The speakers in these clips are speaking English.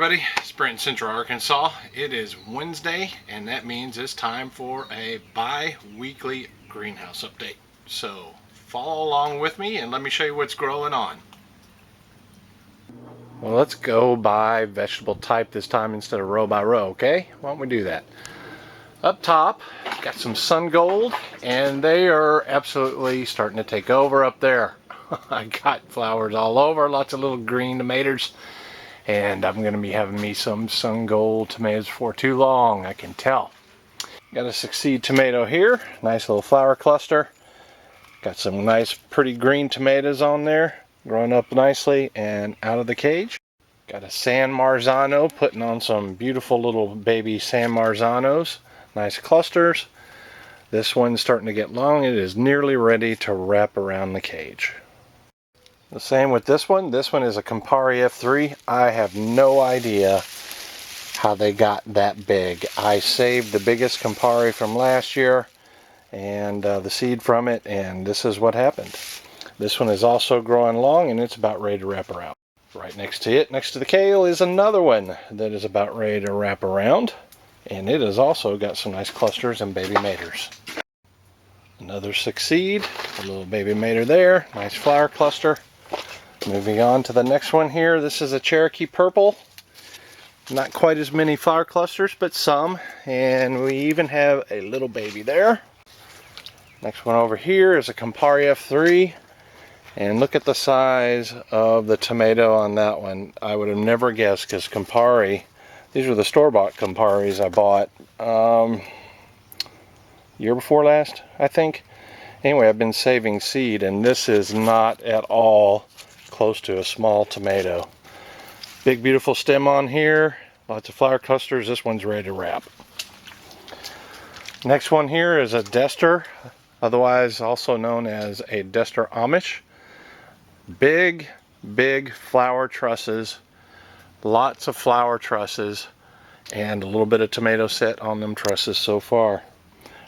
everybody, it's Brent in Central Arkansas. It is Wednesday, and that means it's time for a bi-weekly greenhouse update. So follow along with me and let me show you what's growing on. Well, let's go by vegetable type this time instead of row by row, okay? Why don't we do that? Up top, got some sun gold, and they are absolutely starting to take over up there. I got flowers all over, lots of little green tomatoes. And I'm going to be having me some sun gold tomatoes before too long, I can tell. Got a succeed tomato here, nice little flower cluster. Got some nice pretty green tomatoes on there, growing up nicely and out of the cage. Got a San Marzano, putting on some beautiful little baby San Marzanos. Nice clusters. This one's starting to get long. It is nearly ready to wrap around the cage. The same with this one. This one is a Campari F3. I have no idea how they got that big. I saved the biggest Campari from last year and the seed from it, and this is what happened. This one is also growing long, and it's about ready to wrap around. Right next to it, next to the kale, is another one that is about ready to wrap around, and it has also got some nice clusters and baby maters. Another succeed, a little baby mater there, nice flower cluster. Moving on to the next one here, this is a Cherokee Purple. Not quite as many flower clusters, but some. And we even have a little baby there. Next one over here is a Campari F3. And look at the size of the tomato on that one. I would have never guessed, because Campari, these were the store-bought Camparis I bought year before last, I think. Anyway, I've been saving seed, and this is not at all close to a small tomato. Big beautiful stem on here, lots of flower clusters. This one's ready to wrap. Next one here is a Dester, otherwise also known as a Dester Amish. Big flower trusses, lots of flower trusses, and a little bit of tomato set on them trusses so far.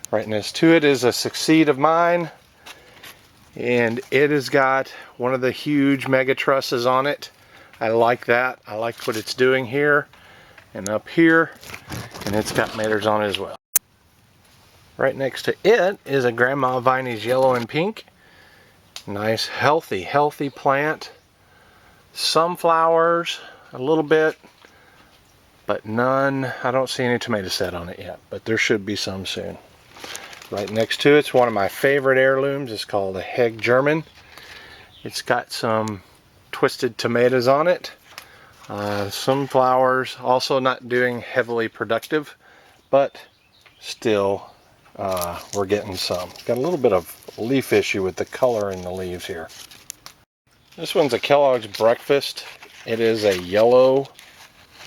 Right next to it is a succeed of mine, and it has got one of the huge mega trusses on it. I like that. I like what it's doing here and up here, and it's got maters on it as well. Right next to it is a Grandma Viney's yellow and pink. Nice healthy plant. Some flowers, a little bit, but none. I don't see any tomato set on it yet, but there should be some soon. Right next to it's one of my favorite heirlooms. It's called a Heg German. It's got some twisted tomatoes on it. Some flowers, also not doing heavily productive, but still we're getting some. Got a little bit of leaf issue with the color in the leaves here. This one's a Kellogg's Breakfast. It is a yellow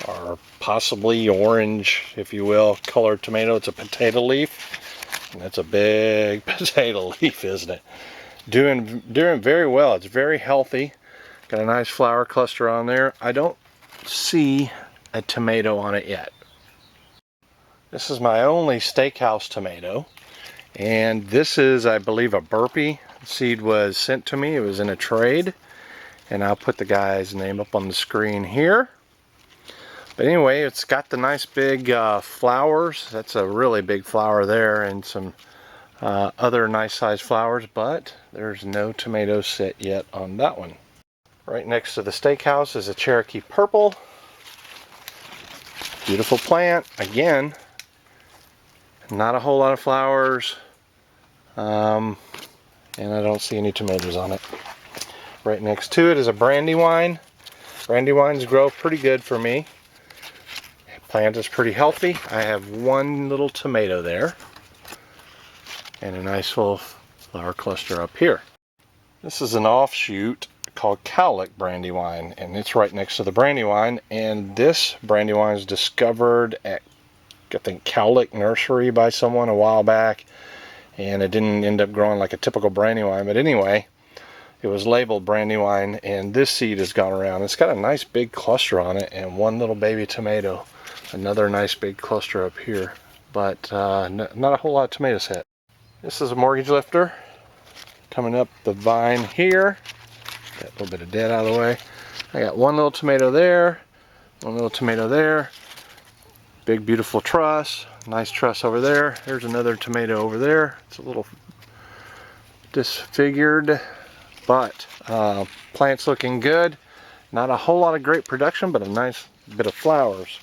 or possibly orange, if you will, colored tomato. It's a potato leaf. And that's a big potato leaf, isn't it? Doing very well. It's very healthy. Got a nice flower cluster on there. I don't see a tomato on it yet. This is my only steakhouse tomato. And this is, I believe, a Burpee. The seed was sent to me. It was in a trade. And I'll put the guy's name up on the screen here. But anyway, it's got the nice big flowers. That's a really big flower there, and some other nice sized flowers, but there's no tomato set yet on that one. Right next to the steakhouse is a Cherokee Purple. Beautiful plant. Again, not a whole lot of flowers, and I don't see any tomatoes on it. Right next to it is a Brandywine. Brandywines grow pretty good for me. Plant is pretty healthy. I have one little tomato there and a nice little flower cluster up here. This is an offshoot called Cowlick Brandywine, and it's right next to the Brandywine. And this Brandywine was discovered at, I think, Cowlick Nursery by someone a while back, and it didn't end up growing like a typical Brandywine. But anyway, it was labeled Brandywine, and this seed has gone around. It's got a nice big cluster on it and one little baby tomato. Another nice big cluster up here, but not a whole lot of tomato set. This is a mortgage lifter coming up the vine here. Got a little bit of dead out of the way. I got one little tomato there, A little tomato there. Big beautiful truss. Nice truss over there. There's another tomato over there. It's a little disfigured, but plant's looking good. Not a whole lot of great production, but a nice bit of flowers.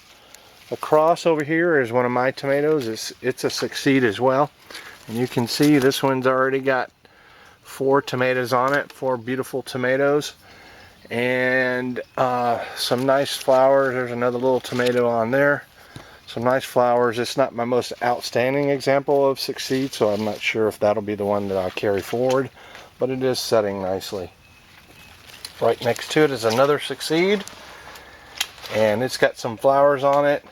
Across over here is one of my tomatoes. It's a succeed as well. And you can see this one's already got 4 tomatoes on it, 4 beautiful tomatoes. And some nice flowers. There's another little tomato on there. Some nice flowers. It's not my most outstanding example of succeed, so I'm not sure if that'll be the one that I carry forward, but it is setting nicely. Right next to it is another succeed, and it's got some flowers on it.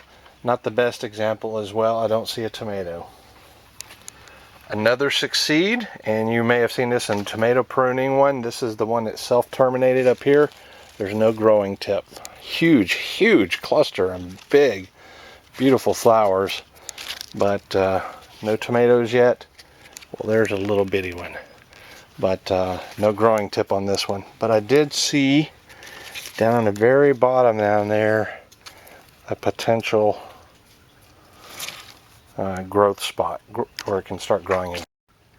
Not the best example as well. I don't see a tomato. Another succeed, and you may have seen this in tomato pruning one. This is the one that's self-terminated up here. There's no growing tip. Huge cluster and big, beautiful flowers, but no tomatoes yet. Well, there's a little bitty one, but no growing tip on this one. But I did see down on the very bottom down there a potential growth spot where it can start growing in.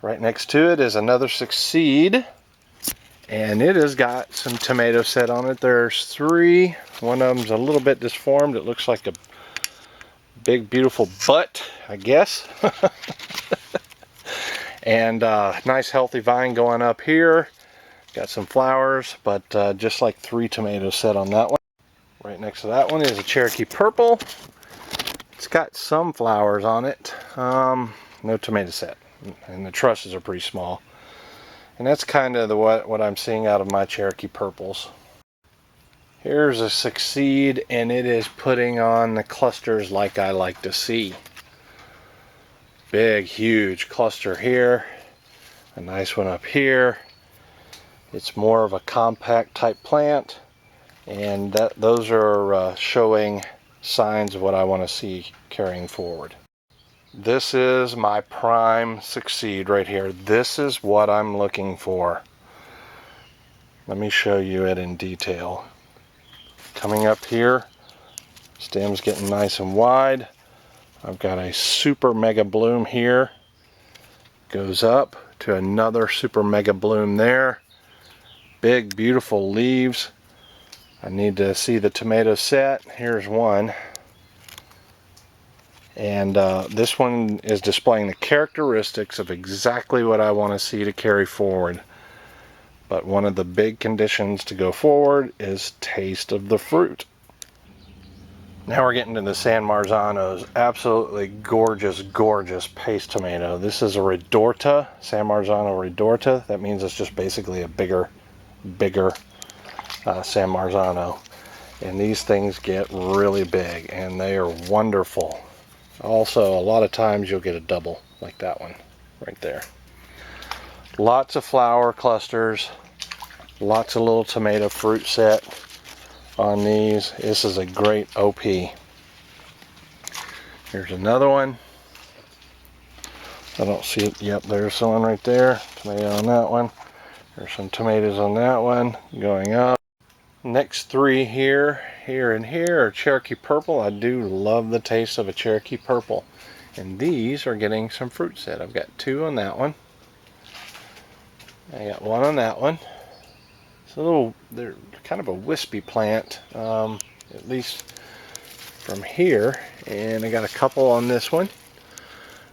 Right next to it is another succeed, and it has got some tomato set on it. There's 3. One of them's a little bit disformed. It looks like a big beautiful butt, I guess. And nice healthy vine going up here. Got some flowers, but just like 3 tomatoes set on that one. Right next to that one is a Cherokee Purple. It's got some flowers on it. No tomato set, and the trusses are pretty small. And that's kind of what I'm seeing out of my Cherokee Purples. Here's a succeed, and it is putting on the clusters like I like to see. Big, huge cluster here. A nice one up here. It's more of a compact type plant, and those are showing signs of what I want to see carrying forward. This is my prime succeed right here. This is what I'm looking for. Let me show you it in detail. Coming up here, stem's getting nice and wide. I've got a super mega bloom here. Goes up to another super mega bloom there. Big beautiful leaves. I need to see the tomato set. Here's one. And this one is displaying the characteristics of exactly what I want to see to carry forward. But one of the big conditions to go forward is taste of the fruit. Now we're getting to the San Marzanos. Absolutely gorgeous, gorgeous paste tomato. This is a Redorta, San Marzano Redorta. That means it's just basically a bigger San Marzano. And these things get really big, and they are wonderful. Also, a lot of times you'll get a double like that one right there. Lots of flower clusters, lots of little tomato fruit set on these. This is a great OP. Here's another one. I don't see it. Yep, there's one right there. Tomato on that one. There's some tomatoes on that one going up. Next 3 here, and here are Cherokee Purple. I do love the taste of a Cherokee Purple. And these are getting some fruit set. I've got 2 on that one. I got 1 on that one. It's a little, they're kind of a wispy plant, at least from here. And I got a couple on this one.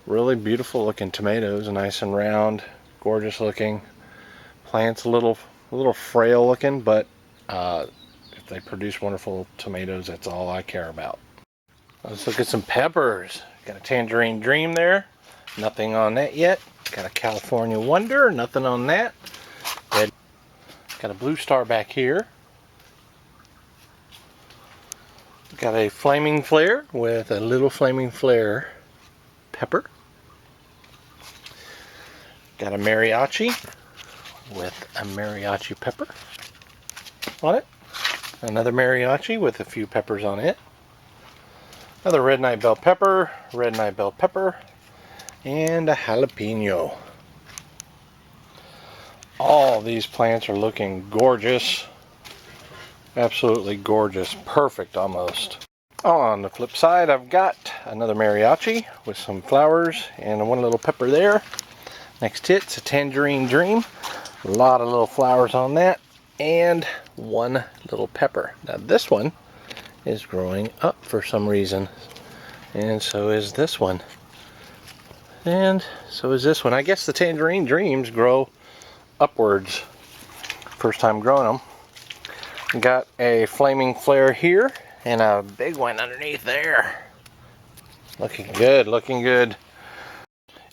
Really beautiful looking tomatoes, nice and round, gorgeous looking. Plant's a little frail looking, but if they produce wonderful tomatoes, that's all I care about. Let's look at some peppers. Got a Tangerine Dream there. Nothing on that yet. Got a California Wonder. Nothing on that. Got a Blue Star back here. Got a Flaming Flare with a little Flaming Flare pepper. Got a Mariachi with a Mariachi pepper on it. Another Mariachi with a few peppers on it. Another Red Night Bell Pepper, Red Night Bell Pepper, and a jalapeno. All these plants are looking gorgeous. Absolutely gorgeous. Perfect almost. On the flip side, I've got another mariachi with some flowers and one little pepper there. Next to it's a tangerine dream. A lot of little flowers on that. And one little pepper. Now this one is growing up for some reason. And so is this one. And so is this one. I guess the tangerine dreams grow upwards. First time growing them. Got a flaming flare here and a big one underneath there. Looking good, looking good.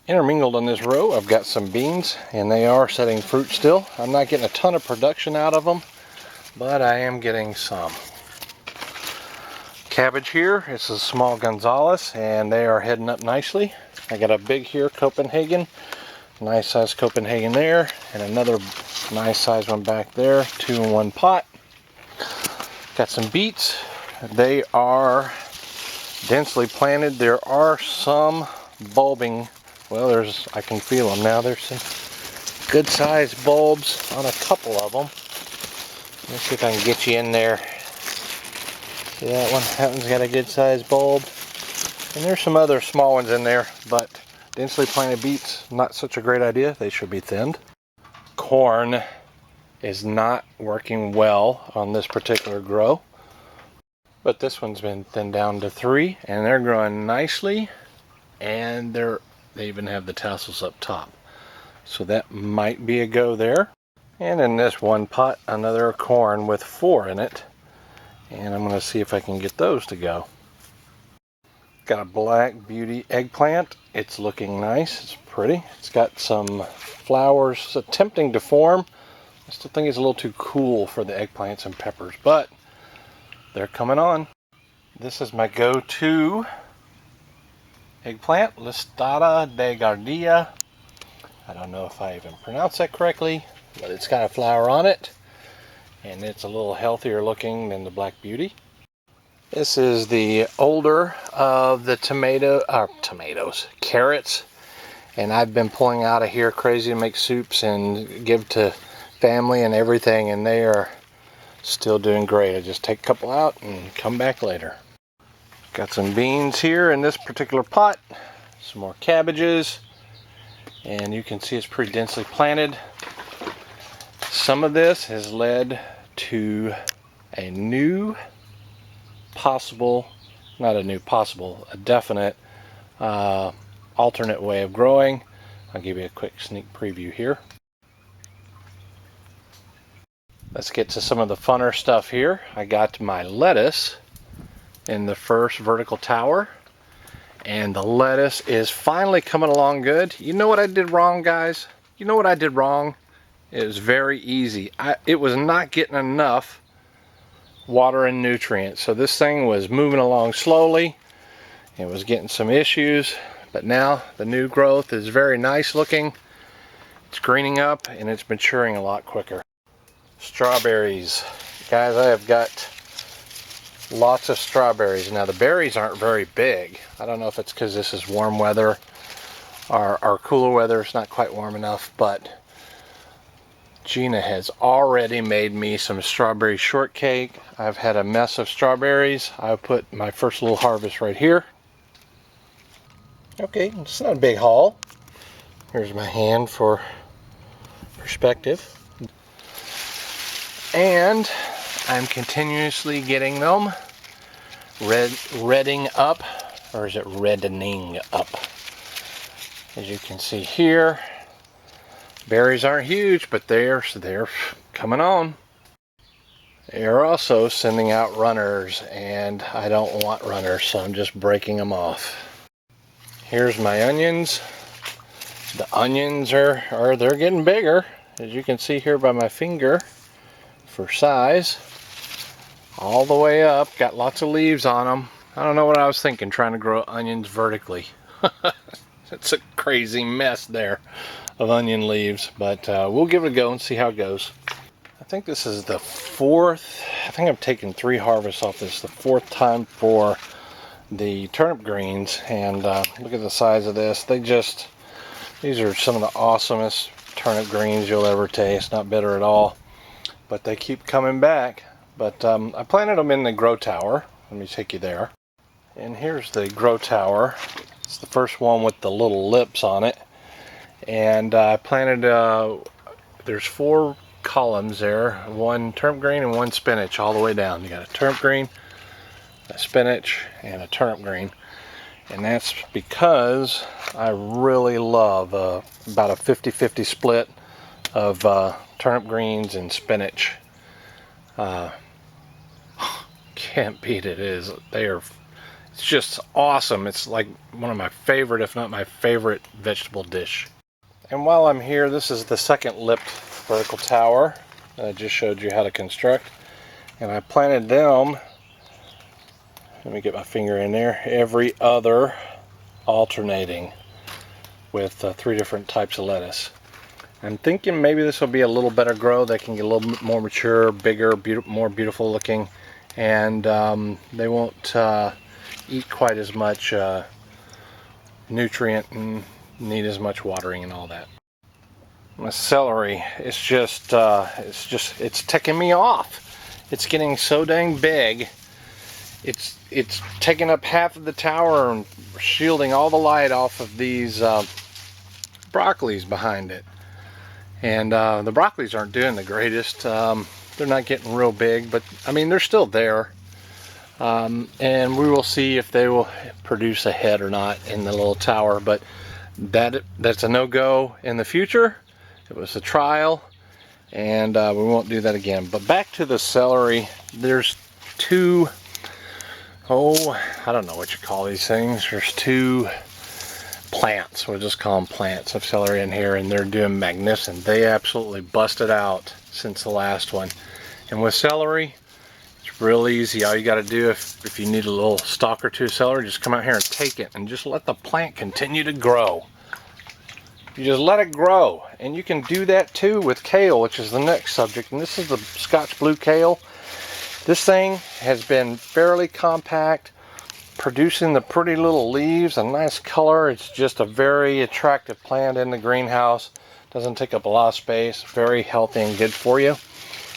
Intermingled on this row, I've got some beans, and they are setting fruit still. I'm not getting a ton of production out of them, but I am getting some. Cabbage here, it's a small Gonzales, and they are heading up nicely. I got a big here, Copenhagen. Nice size Copenhagen there, and another nice size one back there, 2 in 1 pot. Got some beets. They are densely planted. There are some bulbing. Well, I can feel them now. There's some good sized bulbs on a couple of them. Let's see if I can get you in there. See that one? That one's got a good sized bulb. And there's some other small ones in there, but densely planted beets, not such a great idea. They should be thinned. Corn is not working well on this particular grow. But this one's been thinned down to 3, and they're growing nicely, and they even have the tassels up top. So that might be a go there. And in this one pot, another corn with 4 in it. And I'm going to see if I can get those to go. Got a Black Beauty eggplant. It's looking nice. It's pretty. It's got some flowers attempting to form. I still think it's a little too cool for the eggplants and peppers, but they're coming on. This is my go-to eggplant, Listada de Gardia. I don't know if I even pronounced that correctly, but it's got a flower on it, and it's a little healthier looking than the Black Beauty. This is the older of the carrots, and I've been pulling out of here crazy to make soups and give to family and everything, and they are still doing great. I just take a couple out and come back later. Got some beans here in this particular pot, some more cabbages, and you can see it's pretty densely planted. Some of this has led to a new possible, a definite alternate way of growing. I'll give you a quick sneak preview here. Let's get to some of the funner stuff here. I got my lettuce in the first vertical tower, and the lettuce is finally coming along good. You know what I did wrong, guys? You know what I did wrong? It was very easy. It was not getting enough water and nutrients, so this thing was moving along slowly. It was getting some issues, but now the new growth is very nice looking. It's greening up and it's maturing a lot quicker. Strawberries. Guys, I have got lots of strawberries. Now the berries aren't very big. I don't know if it's because this is warm weather or cooler weather. It's not quite warm enough, but Gina has already made me some strawberry shortcake. I've had a mess of strawberries. I put my first little harvest right here. Okay, it's not a big haul. Here's my hand for perspective. And I'm continuously getting them redding up, or is it reddening up? As you can see here, berries aren't huge, but they're coming on. They are also sending out runners, and I don't want runners, so I'm just breaking them off. Here's my onions. The onions they're getting bigger, as you can see here by my finger. For size, all the way up, got lots of leaves on them. I don't know what I was thinking trying to grow onions vertically. It's a crazy mess there of onion leaves, but we'll give it a go and see how it goes. I think this is the 4th, I think I've taken 3 harvests off this, the 4th time for the turnip greens, and look at the size of this. These are some of the awesomest turnip greens you'll ever taste, not bitter at all. But they keep coming back. But I planted them in the grow tower. Let me take you there. And here's the grow tower. It's the first one with the little lips on it. And I planted, there's 4 columns there. One turnip green and one spinach all the way down. You got a turnip green, a spinach, and a turnip green. And that's because I really love about a 50-50 split of turnip greens and spinach. Can't beat it. It's just awesome. It's like one of my favorite, if not my favorite, vegetable dish. And while I'm here, this is the second lipped vertical tower that I just showed you how to construct. And I planted them, let me get my finger in there, every other alternating with 3 different types of lettuce. I'm thinking maybe this will be a little better grow. They can get a little bit more mature, bigger, more beautiful looking, and they won't eat quite as much nutrient and need as much watering and all that. My celery, it's ticking me off. It's getting so dang big. It's taking up half of the tower and shielding all the light off of these broccolis behind it. And the broccolis aren't doing the greatest. They're not getting real big, but I mean, they're still there. And we will see if they will produce a head or not in the little tower, but that's a no-go in the future. It was a trial, and we won't do that again. But back to the celery, there's 2, I don't know what you call these things. There's 2 plants, we'll just call them plants of celery in here, and they're doing magnificent. They absolutely busted out since the last one. And with celery, it's real easy. All you got to do, if you need a little stalk or 2 of celery, just come out here and take it and just let the plant continue to grow. You just let it grow. And you can do that too with kale, which is the next subject. And this is the Scotch blue kale. This thing has been fairly compact, producing the pretty little leaves, a nice color. It's just a very attractive plant in the greenhouse. Doesn't take up a lot of space, very healthy and good for you.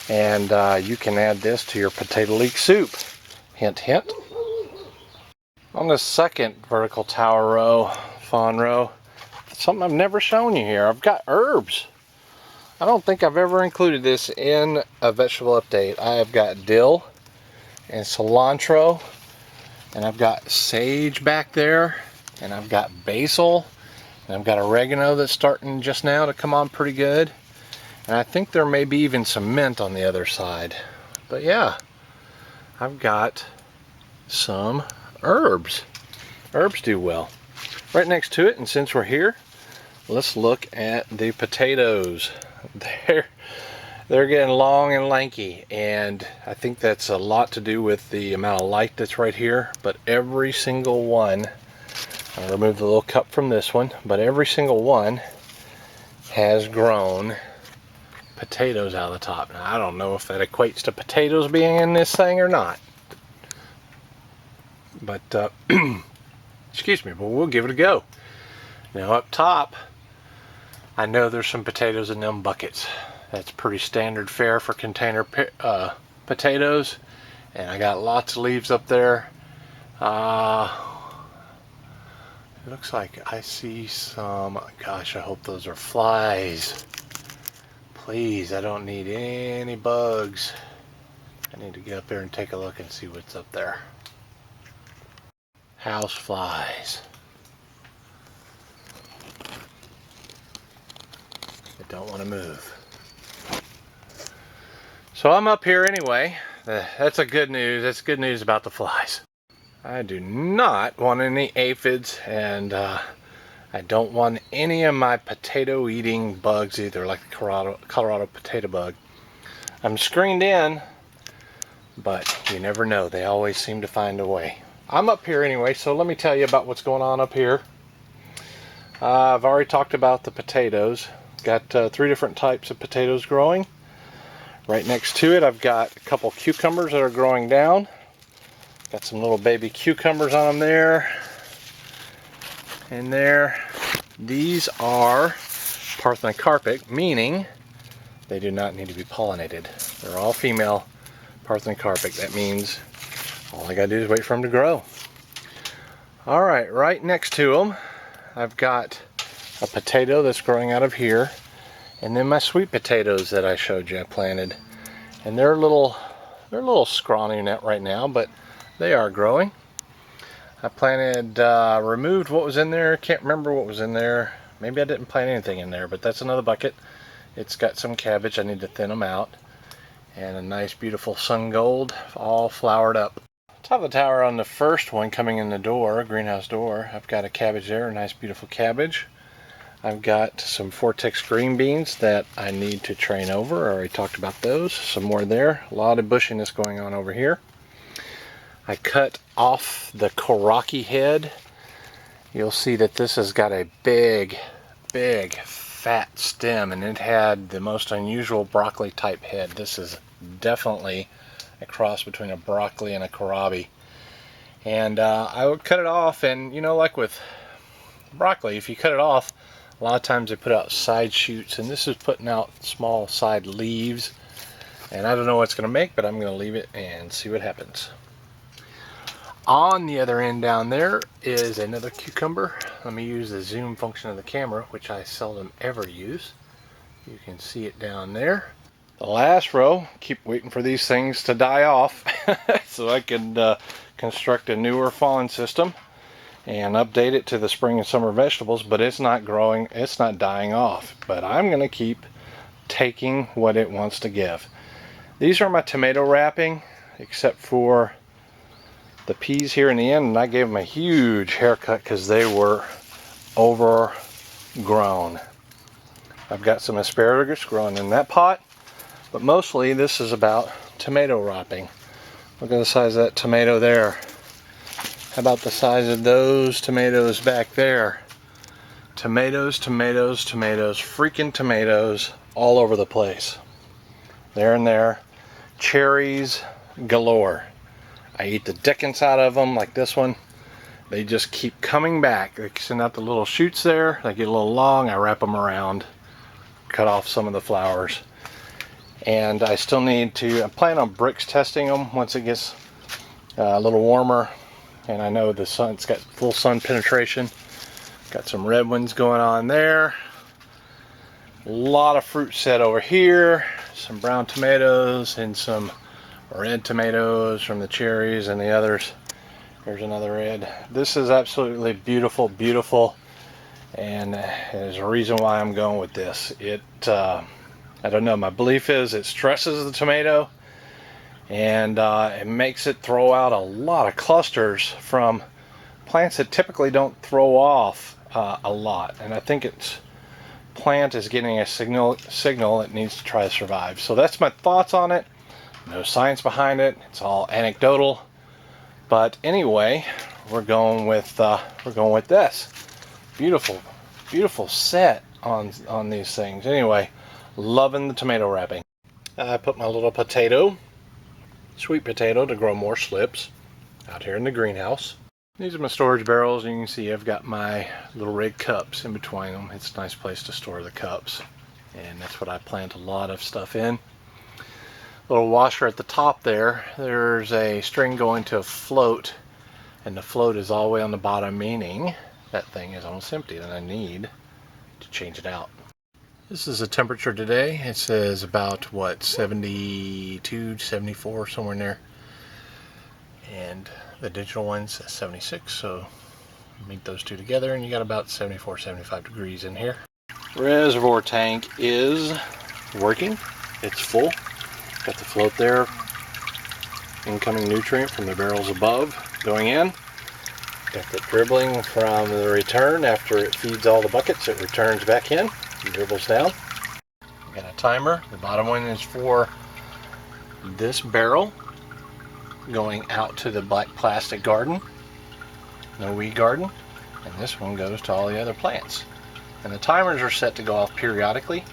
And you can add this to your potato leek soup. Hint, hint. On the second vertical tower row, fawn row, something I've never shown you here. I've got herbs. I don't think I've ever included this in a vegetable update. I have got dill and cilantro, and I've got sage back there, and I've got basil, and I've got oregano that's starting just now to come on pretty good. And I think there may be even some mint on the other side. But yeah, I've got some herbs. Herbs do well. Right next to it, and since we're here, let's look at the potatoes. They're getting long and lanky, and I think that's a lot to do with the amount of light that's right here. But every single one, I'll remove the little cup from this one, but every single one has grown potatoes out of the top. Now, I don't know if that equates to potatoes being in this thing or not, but excuse me, but we'll give it a go. Now up top, I know there's some potatoes in them buckets. That's pretty standard fare for container potatoes, and I got lots of leaves up there. It looks like I see some, gosh, I hope those are flies. Please, I don't need any bugs. I need to get up there and take a look and see what's up there. House flies. I don't want to move. So I'm up here anyway. That's a good news. That's good news about the flies. I do not want any aphids, and I don't want any of my potato eating bugs either, like the Colorado potato bug. I'm screened in, but you never know. They always seem to find a way. I'm up here anyway, so let me tell you about what's going on up here. I've already talked about the potatoes. Got 3 different types of potatoes growing. Right next to it, I've got a couple cucumbers that are growing down. Got some little baby cucumbers on them there. And there. These are Parthenocarpic, meaning they do not need to be pollinated. They're all female Parthenian carpet. That means all I gotta do is wait for them to grow. All right, right next to them, I've got a potato that's growing out of here, and then my sweet potatoes that I showed you I planted. And they're a little scrawny net right now, but they are growing. I planted, removed what was in there. Can't remember what was in there. Maybe I didn't plant anything in there, but that's another bucket. It's got some cabbage. I need to thin them out. And a nice, beautiful sun gold, all flowered up. Top of the tower on the first one coming in the door, greenhouse door, I've got a cabbage there, a nice, beautiful cabbage. I've got some Vortex green beans that I need to train over. I already talked about those. Some more there. A lot of bushiness going on over here. I cut off the Koraki head. You'll see that this has got a big, big, fat stem, and it had the most unusual broccoli type head. This is definitely a cross between a broccoli and a kohlrabi. And I would cut it off, and you know, like with broccoli, if you cut it off, a lot of times they put out side shoots, and this is putting out small side leaves. And I don't know what it's going to make, but I'm going to leave it and see what happens. On the other end down there is another cucumber. Let me use the zoom function of the camera, which I seldom ever use. You can see it down there. The last row, keep waiting for these things to die off so I can construct a newer fawn system and update it to the spring and summer vegetables, but it's not growing, it's not dying off. But I'm going to keep taking what it wants to give. These are my tomato wrapping, except for the peas here in the end, and I gave them a huge haircut because they were overgrown. I've got some asparagus growing in that pot, but mostly this is about tomato wrapping. Look at the size of that tomato there. How about the size of those tomatoes back there? Tomatoes, tomatoes, tomatoes, freaking tomatoes all over the place. There and there. Cherries galore. I eat the dickens out of them, like this one. They just keep coming back. They send out the little shoots there. They get a little long. I wrap them around. Cut off some of the flowers. And I still need to, I plan on bricks testing them once it gets a little warmer. And I know the sun's got full sun penetration. Got some red ones going on there. A lot of fruit set over here. Some brown tomatoes and some red tomatoes from the cherries and the others. There's another red. This is absolutely beautiful, beautiful. And there's a reason why I'm going with this. I don't know, my belief is it stresses the tomato, and it makes it throw out a lot of clusters from plants that typically don't throw off a lot. And I think its plant is getting a signal it needs to try to survive. So that's my thoughts on it. No science behind it. It's all anecdotal. But anyway, we're going with this. Beautiful, beautiful set on these things. Anyway, loving the tomato wrapping. I put my little potato, sweet potato, to grow more slips out here in the greenhouse. These are my storage barrels, and you can see I've got my little red cups in between them. It's a nice place to store the cups, and that's what I plant a lot of stuff in. Little washer at the top there. There's a string going to a float, and the float is all the way on the bottom, meaning that thing is almost empty, and I need to change it out. This is the temperature today. It says about, what, 72, 74, somewhere in there. And the digital one says 76, so meet those two together, and you got about 74, 75 degrees in here. Reservoir tank is working. It's full. Got the float there. Incoming nutrient from the barrels above going in. Got the dribbling from the return. After it feeds all the buckets, it returns back in. Dribbles down. Got a timer. The bottom one is for this barrel going out to the black plastic garden, no weed garden, and this one goes to all the other plants. And the timers are set to go off periodically.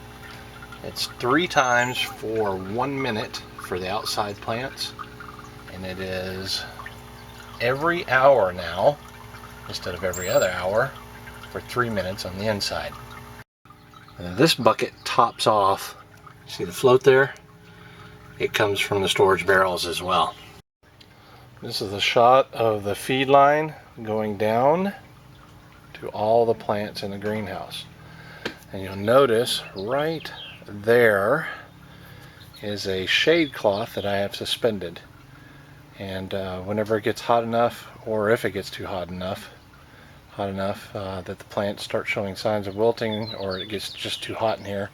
It's 3 times for 1 minute for the outside plants, and it is every hour now instead of every other hour for 3 minutes on the inside. And this bucket tops off. See the float there? it comes from the storage barrels as well. This is a shot of the feed line going down to all the plants in the greenhouse. And you'll notice right there is a shade cloth that I have suspended. And whenever it gets hot enough, or if it gets too hot enough that the plants start showing signs of wilting, or it gets just too hot in here,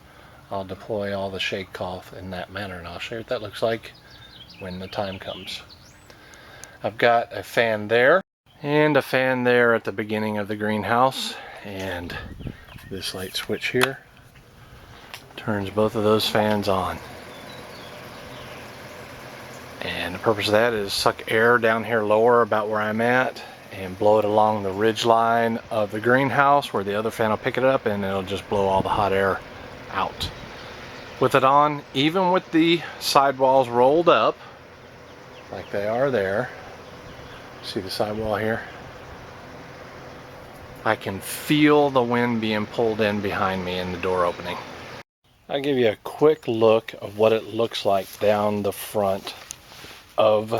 I'll deploy all the shade cloth in that manner, and I'll show you what that looks like when the time comes. I've got a fan there and a fan there at the beginning of the greenhouse, and this light switch here turns both of those fans on. And the purpose of that is suck air down here lower about where I'm at and blow it along the ridge line of the greenhouse where the other fan will pick it up, and it'll just blow all the hot air out. With it on, even with the sidewalls rolled up like they are there, see the sidewall here? I can feel the wind being pulled in behind me in the door opening. I'll give you a quick look of what it looks like down the front of,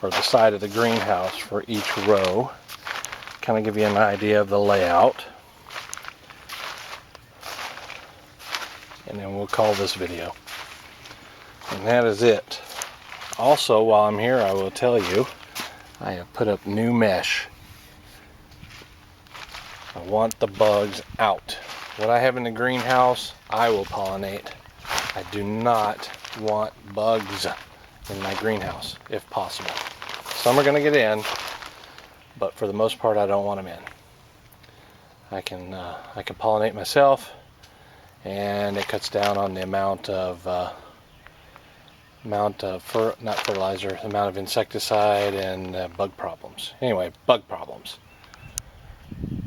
or the side of the greenhouse for each row. Kind of give you an idea of the layout. And then we'll call this video. And that is it. Also, while I'm here, I will tell you, I have put up new mesh. I want the bugs out. What I have in the greenhouse, I will pollinate. I do not want bugs in my greenhouse, if possible. Some are going to get in, but for the most part, I don't want them in. I can pollinate myself, and it cuts down on the amount of not fertilizer, the amount of insecticide and bug problems. Anyway, bug problems.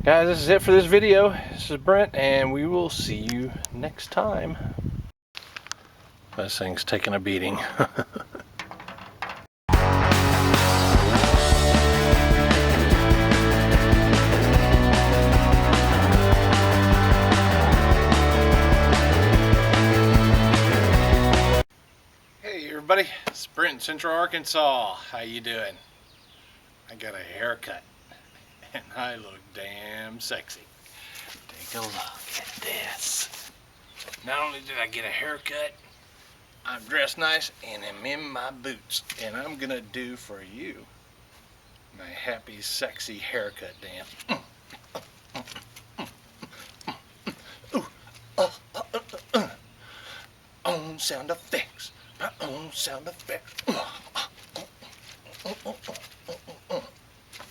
Guys, this is it for this video. This is Brent, and we will see you next time. This thing's taking a beating. Everybody, it's Brent in Central Arkansas. How you doing? I got a haircut and I look damn sexy. Take a look at this. Not only did I get a haircut, I'm dressed nice and I'm in my boots, and I'm gonna do for you my happy sexy haircut dance. Own sound effects. My own sound effects.